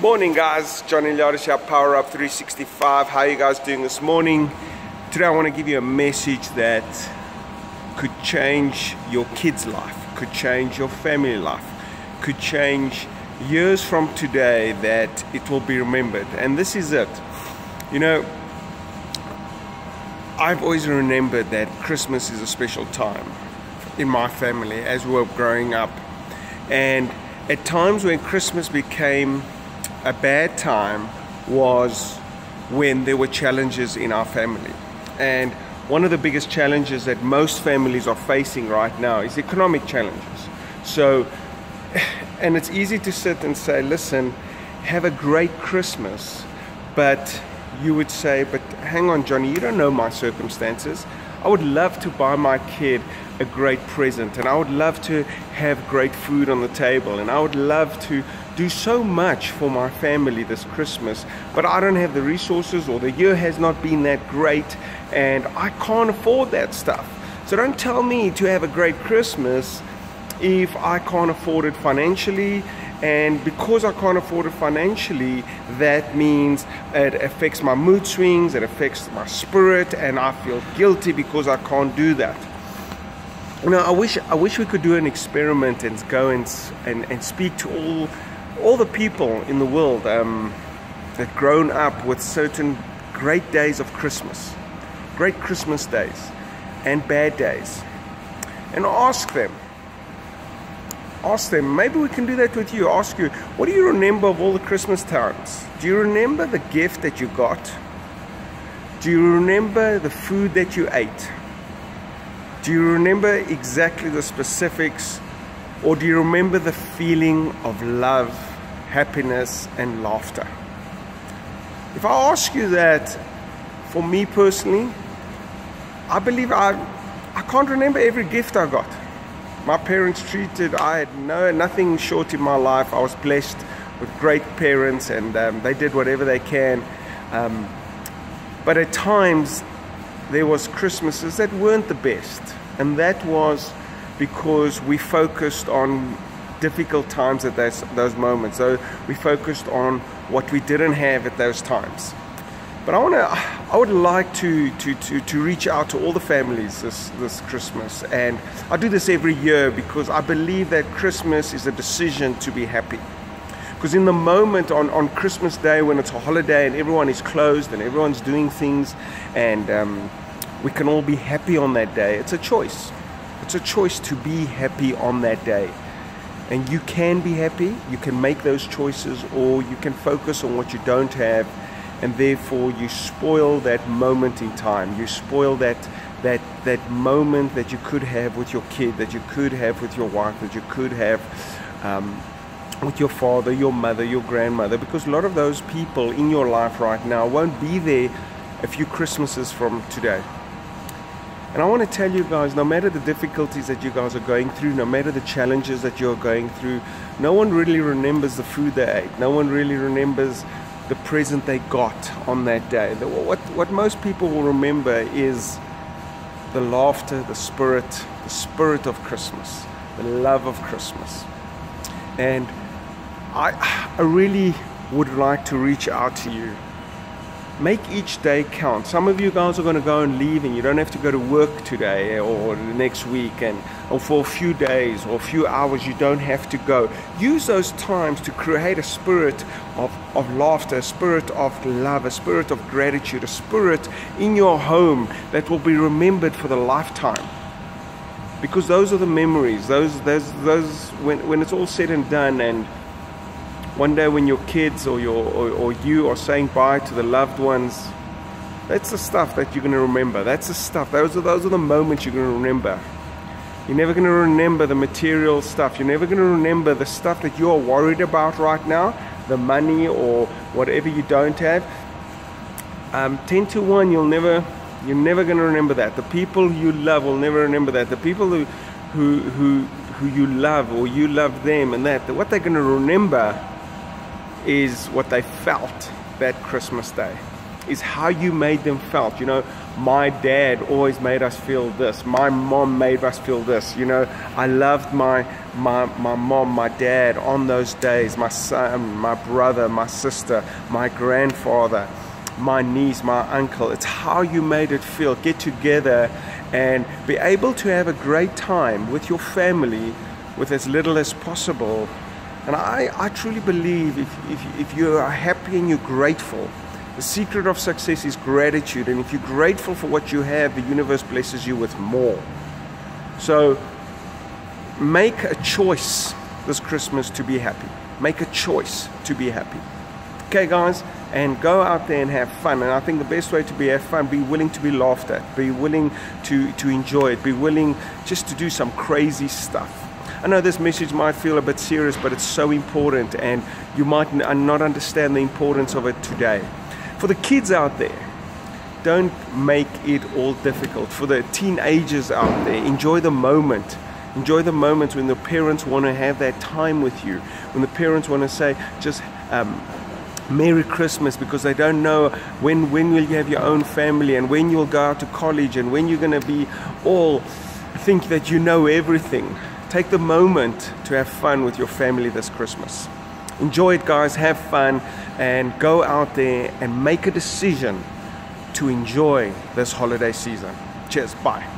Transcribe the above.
Morning guys, Johnny Liotis here, Power Up 365. How are you guys doing this morning? Today I want to give you a message that could change your kid's life, could change your family life, could change years from today, that it will be remembered. And this is it. You know, I've always remembered that Christmas is a special time in my family as we were growing up. And at times when Christmas became a bad time was when there were challenges in our family. And one of the biggest challenges that most families are facing right now is economic challenges. So, and it's easy to sit and say, listen, have a great Christmas, but you would say, but hang on Johnny, you don't know my circumstances. I would love to buy my kid a great present, and I would love to have great food on the table, and I would love to do so much for my family this Christmas, but I don't have the resources, or the year has not been that great and I can't afford that stuff. So don't tell me to have a great Christmas if I can't afford it financially. And because I can't afford it financially, that means it affects my mood swings, it affects my spirit, and I feel guilty because I can't do that. You know, I wish we could do an experiment and go and speak to all the people in the world that grown up with certain great days of Christmas, great Christmas days and bad days, and ask them, maybe we can do that with you. Ask you, what do you remember of all the Christmas times? Do you remember the gift that you got? Do you remember the food that you ate? Do you remember exactly the specifics? Or do you remember the feeling of love, happiness, and laughter? If I ask you that, for me personally, I believe I can't remember every gift I got. My parents I had nothing short in my life. I was blessed with great parents, and they did whatever they can. But at times, there was Christmases that weren't the best. And that was because we focused on difficult times at those moments. So we focused on what we didn't have at those times. But I would like to reach out to all the families this Christmas. And I do this every year because I believe that Christmas is a decision to be happy. Because in the moment on Christmas Day, when it's a holiday and everyone is closed and everyone's doing things, and we can all be happy on that day, it's a choice. It's a choice to be happy on that day. And you can be happy, you can make those choices, or you can focus on what you don't have, and therefore you spoil that moment in time. You spoil that moment that you could have with your kid, that you could have with your wife, that you could have with your father, your mother, your grandmother, because a lot of those people in your life right now won't be there a few Christmases from today. And I want to tell you guys, no matter the difficulties that you guys are going through, no matter the challenges that you're going through, no one really remembers the food they ate. No one really remembers the present they got on that day. What most people will remember is the laughter, the spirit of Christmas, the love of Christmas. And I really would like to reach out to you. Make each day count. Some of you guys are going to go and leave, and you don't have to go to work today or the next week, or for a few days or a few hours you don't have to go. Use those times to create a spirit of laughter, a spirit of love, a spirit of gratitude, a spirit in your home that will be remembered for the lifetime. Because those are the memories, those when it's all said and done, and one day when your kids or you are saying bye to the loved ones, that's the stuff that you're going to remember. That's the stuff. Those are the moments you're going to remember. You're never going to remember the material stuff. You're never going to remember the stuff that you're worried about right now, the money or whatever you don't have. 10 to 1, you're never going to remember that. The people you love will never remember that. The people who you love, or you love them, and what they're going to remember is what they felt that Christmas day, is how you made them felt. You know, my dad always made us feel this. My mom made us feel this. You know, I loved my mom, my dad on those days, my son, my brother, my sister, my grandfather, my niece, my uncle. It's how you made it feel. Get together and be able to have a great time with your family with as little as possible. And I truly believe if you are happy and you're grateful, the secret of success is gratitude. And if you're grateful for what you have, the universe blesses you with more. So make a choice this Christmas to be happy. Make a choice to be happy. Okay, guys, and go out there and have fun. And I think the best way to have fun, be willing to be laughed at, be willing to enjoy it, be willing just to do some crazy stuff. I know this message might feel a bit serious, but it's so important, and you might not understand the importance of it today. For the kids out there, don't make it all difficult. For the teenagers out there, enjoy the moment. Enjoy the moment when the parents want to have that time with you, when the parents want to say just Merry Christmas, because they don't know when will you have your own family, and when you'll go out to college, and when you're going to be all think that you know everything. Take the moment to have fun with your family this Christmas. Enjoy it, guys. Have fun and go out there and make a decision to enjoy this holiday season. Cheers. Bye.